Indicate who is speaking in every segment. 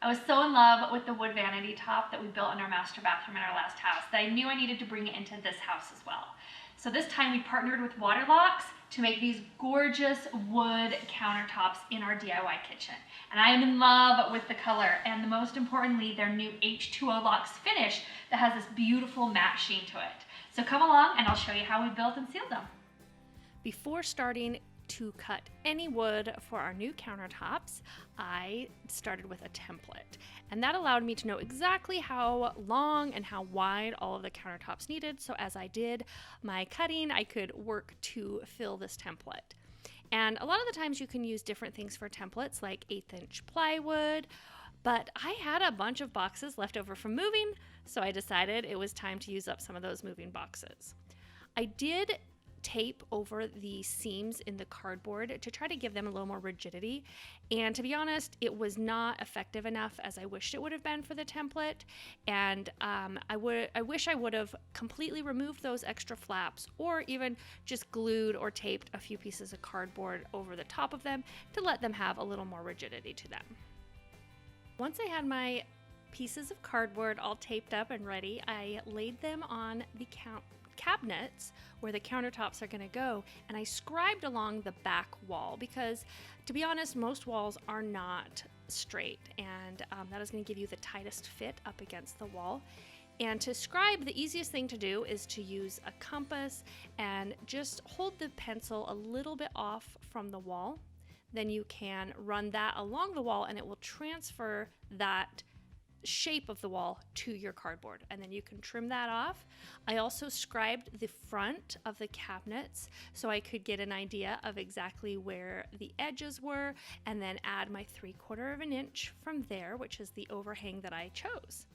Speaker 1: I was so in love with the wood vanity top that we built in our master bathroom in our last house that I knew I needed to bring it into this house as well. So this time we partnered with Waterlocks to make these gorgeous wood countertops in our DIY kitchen. And I am in love with the color, and most importantly, their new H2OLOX Finish that has this beautiful matte sheen to it. So come along and I'll show you how we built and sealed them.
Speaker 2: Before starting to cut any wood for our new countertops, I started with a template, and that allowed me to know exactly how long and how wide all of the countertops needed. So as I did my cutting, I could work to fill this template. And a lot of the times you can use different things for templates, like 1/8" plywood, but I had a bunch of boxes left over from moving, so I decided it was time to use up some of those moving boxes. I did tape over the seams in the cardboard to try to give them a little more rigidity, and to be honest, it was not effective enough as I wished it would have been for the template. And I wish I would have completely removed those extra flaps, or even just glued or taped a few pieces of cardboard over the top of them to let them have a little more rigidity to them. Once I had my pieces of cardboard all taped up and ready, I laid them on the cabinets where the countertops are going to go, and I scribed along the back wall because, to be honest, most walls are not straight, and that is going to give you the tightest fit up against the wall. And to scribe, the easiest thing to do is to use a compass and just hold the pencil a little bit off from the wall. Then you can run that along the wall and it will transfer that shape of the wall to your cardboard, and then you can trim that off. I also scribed the front of the cabinets so I could get an idea of exactly where the edges were, and then add my 3/4 inch from there, which is the overhang that I chose.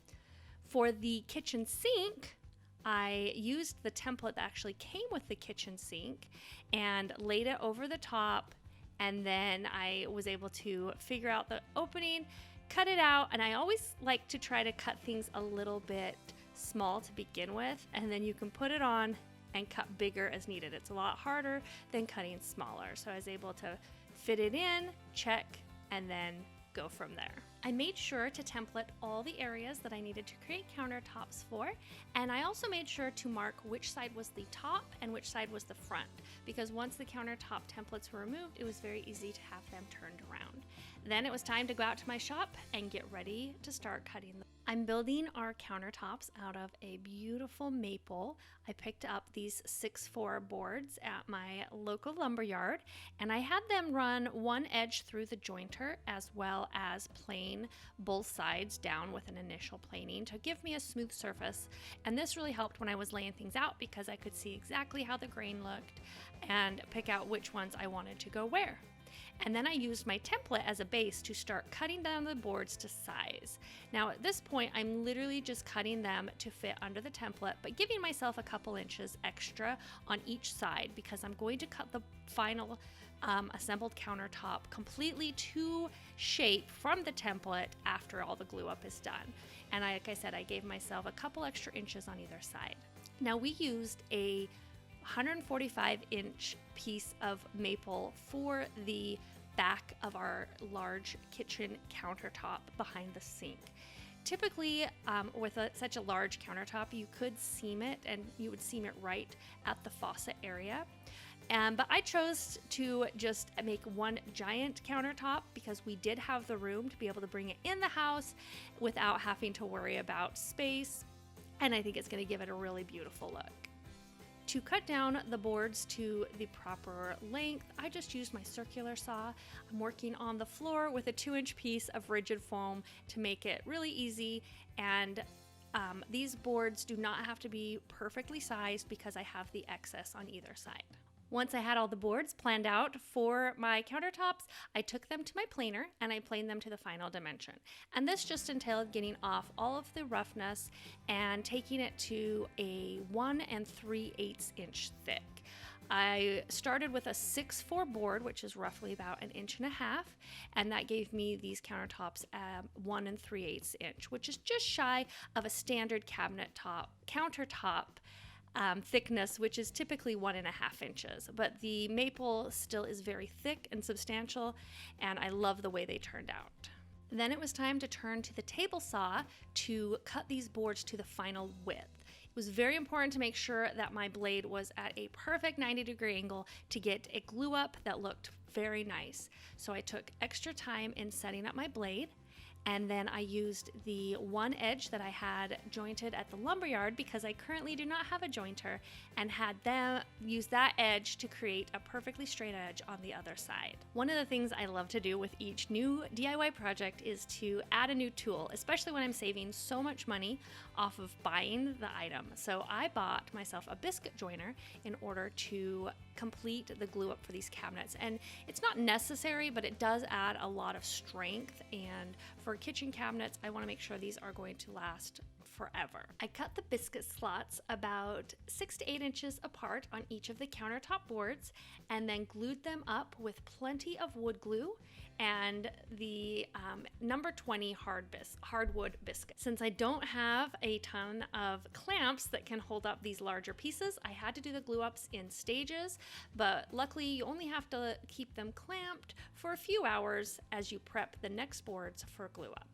Speaker 2: For the kitchen sink, I used the template that actually came with the kitchen sink and laid it over the top, and then I was able to figure out the opening, cut it out, and I always like to try to cut things a little bit small to begin with, and then you can put it on and cut bigger as needed. It's a lot harder than cutting smaller, so I was able to fit it in, check, and then go from there. I made sure to template all the areas that I needed to create countertops for, and I also made sure to mark which side was the top and which side was the front, because once the countertop templates were removed, it was very easy to have them turned around. Then it was time to go out to my shop and get ready to start cutting them. I'm building our countertops out of a beautiful maple. I picked up these 6x4 boards at my local lumber yard, and I had them run one edge through the jointer as well as plane both sides down with an initial planing to give me a smooth surface. And this really helped when I was laying things out because I could see exactly how the grain looked and pick out which ones I wanted to go where. And then I used my template as a base to start cutting down the boards to size. Now at this point, I'm literally just cutting them to fit under the template, but giving myself a couple inches extra on each side because I'm going to cut the final assembled countertop completely to shape from the template after all the glue up is done. And like I said, I gave myself a couple extra inches on either side. Now we used a 145-inch piece of maple for the back of our large kitchen countertop behind the sink. Typically, with such a large countertop, you could seam it, and you would seam it right at the faucet area. But I chose to just make one giant countertop because we did have the room to be able to bring it in the house without having to worry about space, and I think it's going to give it a really beautiful look. To cut down the boards to the proper length, I just used my circular saw. I'm working on the floor with a 2-inch piece of rigid foam to make it really easy, and these boards do not have to be perfectly sized because I have the excess on either side. Once I had all the boards planned out for my countertops, I took them to my planer and I planed them to the final dimension. And this just entailed getting off all of the roughness and taking it to a 1 3/8 inch thick. I started with a 6x4 board, which is roughly about 1.5 inches, and that gave me these countertops 1 3/8 inch, which is just shy of a standard countertop thickness, which is typically 1.5 inches. But the maple still is very thick and substantial, and I love the way they turned out. Then it was time to turn to the table saw to cut these boards to the final width. It was very important to make sure that my blade was at a perfect 90-degree angle to get a glue up that looked very nice. So I took extra time in setting up my blade, and then I used the one edge that I had jointed at the lumberyard because I currently do not have a jointer, and had them use that edge to create a perfectly straight edge on the other side. One of the things I love to do with each new DIY project is to add a new tool, especially when I'm saving so much money off of buying the item. So I bought myself a biscuit joiner in order to complete the glue up for these cabinets. And it's not necessary, but it does add a lot of strength. And for kitchen cabinets, I want to make sure these are going to last forever. I cut the biscuit slots about 6 to 8 inches apart on each of the countertop boards, and then glued them up with plenty of wood glue and the number 20 hardwood biscuit. Since I don't have a ton of clamps that can hold up these larger pieces, I had to do the glue ups in stages, but luckily you only have to keep them clamped for a few hours as you prep the next boards for glue up.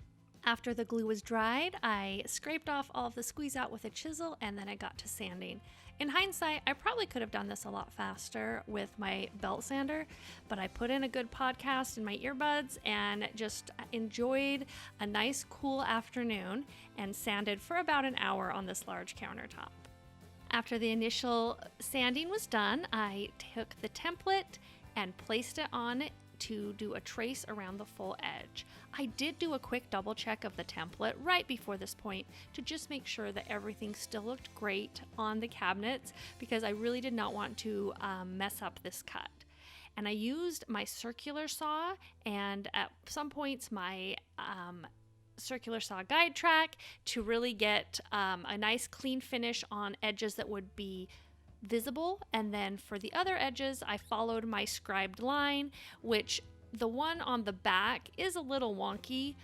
Speaker 2: After the glue was dried, I scraped off all of the squeeze out with a chisel, and then I got to sanding. In hindsight, I probably could have done this a lot faster with my belt sander, but I put in a good podcast in my earbuds and just enjoyed a nice cool afternoon and sanded for about an hour on this large countertop. After the initial sanding was done, I took the template and placed it on to do a trace around the full edge. I did do a quick double check of the template right before this point to just make sure that everything still looked great on the cabinets, because I really did not want to mess up this cut. And I used my circular saw, and at some points my circular saw guide track to really get a nice clean finish on edges that would be visible. And then for the other edges, I followed my scribed line, which the one on the back is a little wonky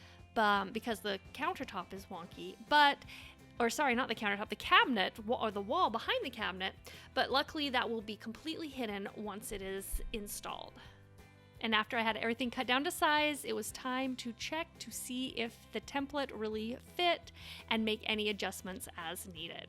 Speaker 2: because the countertop is wonky, not the countertop, the cabinet or the wall behind the cabinet, but luckily that will be completely hidden once it is installed. And after I had everything cut down to size, it was time to check to see if the template really fit and make any adjustments as needed.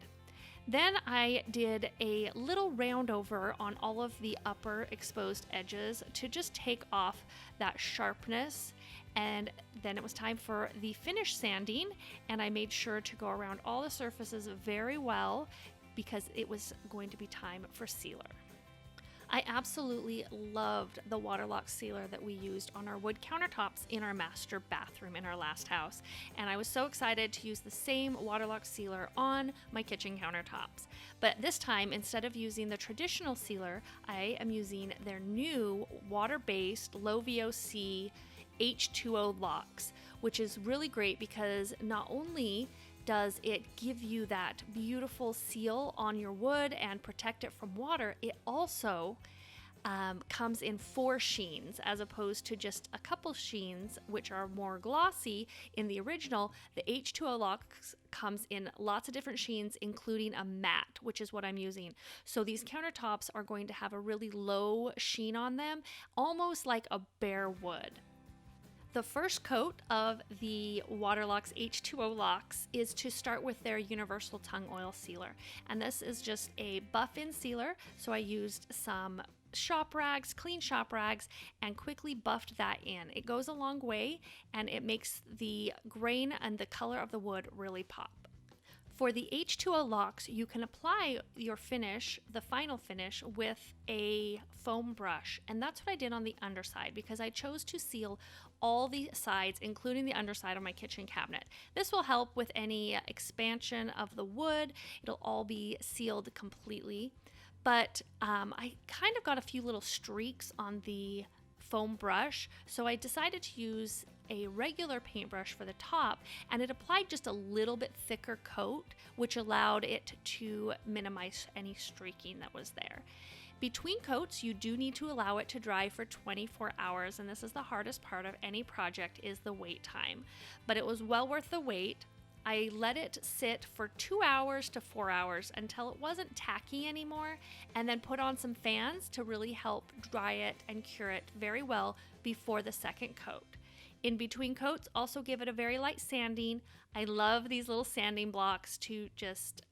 Speaker 2: Then I did a little round over on all of the upper exposed edges to just take off that sharpness. And then it was time for the finish sanding, and I made sure to go around all the surfaces very well because it was going to be time for sealer. I absolutely loved the WaterLox sealer that we used on our wood countertops in our master bathroom in our last house, and I was so excited to use the same WaterLox sealer on my kitchen countertops. But this time, instead of using the traditional sealer, I am using their new water-based low VOC H2OLOX, which is really great because not only does it give you that beautiful seal on your wood and protect it from water, it also comes in 4 sheens as opposed to just a couple sheens, which are more glossy. In the original, the H2OLOX comes in lots of different sheens, including a matte, which is what I'm using. So these countertops are going to have a really low sheen on them, almost like a bare wood. The first coat of the WaterLox H2OLOX is to start with their universal tongue oil sealer. And this is just a buff-in sealer, so I used some shop rags, clean shop rags, and quickly buffed that in. It goes a long way, and it makes the grain and the color of the wood really pop. For the H2OLOX, you can apply your finish, the final finish, with a foam brush. And that's what I did on the underside because I chose to seal all the sides, including the underside of my kitchen cabinet. This will help with any expansion of the wood. It'll all be sealed completely. But I kind of got a few little streaks on the foam brush, so I decided to use a regular paintbrush for the top, and it applied just a little bit thicker coat, which allowed it to minimize any streaking that was there. Between coats, you do need to allow it to dry for 24 hours, and this is the hardest part of any project, is the wait time. But it was well worth the wait. I let it sit for 2 hours to 4 hours until it wasn't tacky anymore, and then put on some fans to really help dry it and cure it very well before the second coat. In between coats, also give it a very light sanding. I love these little sanding blocks to just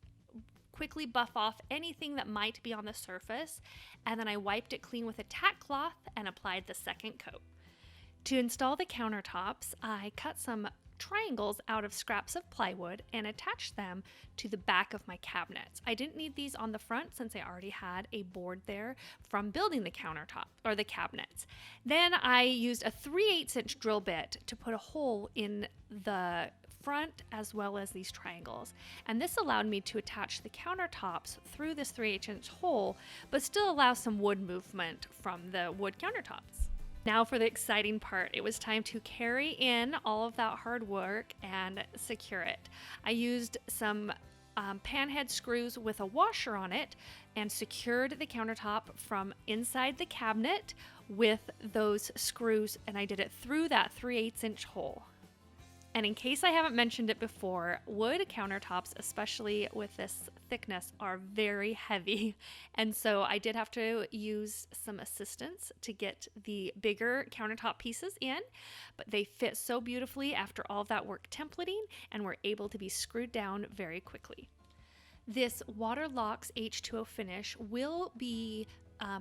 Speaker 2: quickly buff off anything that might be on the surface. And then I wiped it clean with a tack cloth and applied the second coat. To install the countertops, I cut some triangles out of scraps of plywood and attached them to the back of my cabinets. I didn't need these on the front since I already had a board there from building the countertop or the cabinets. Then I used a 3/8" drill bit to put a hole in the front as well as these triangles. And this allowed me to attach the countertops through this 3/8" hole, but still allow some wood movement from the wood countertops. Now for the exciting part. It was time to carry in all of that hard work and secure it. I used some panhead screws with a washer on it and secured the countertop from inside the cabinet with those screws, and I did it through that 3/8" hole. And in case I haven't mentioned it before, wood countertops, especially with this thickness, are very heavy. And so I did have to use some assistance to get the bigger countertop pieces in, but they fit so beautifully after all of that work templating and were able to be screwed down very quickly. This WaterLox H2O finish will be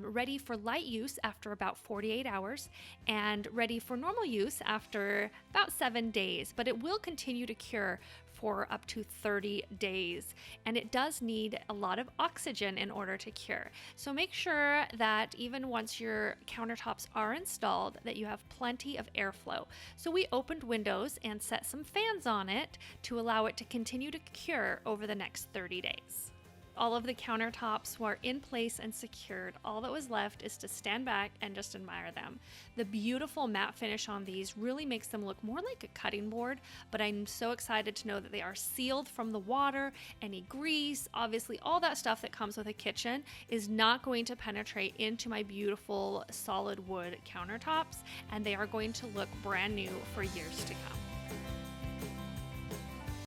Speaker 2: ready for light use after about 48 hours and ready for normal use after about 7 days, but it will continue to cure for up to 30 days. And it does need a lot of oxygen in order to cure. So make sure that even once your countertops are installed, that you have plenty of airflow. So we opened windows and set some fans on it to allow it to continue to cure over the next 30 days. All of the countertops were in place and secured. All that was left is to stand back and just admire them. The beautiful matte finish on these really makes them look more like a cutting board, but I'm so excited to know that they are sealed from the water, any grease, obviously all that stuff that comes with a kitchen is not going to penetrate into my beautiful solid wood countertops, and they are going to look brand new for years to come.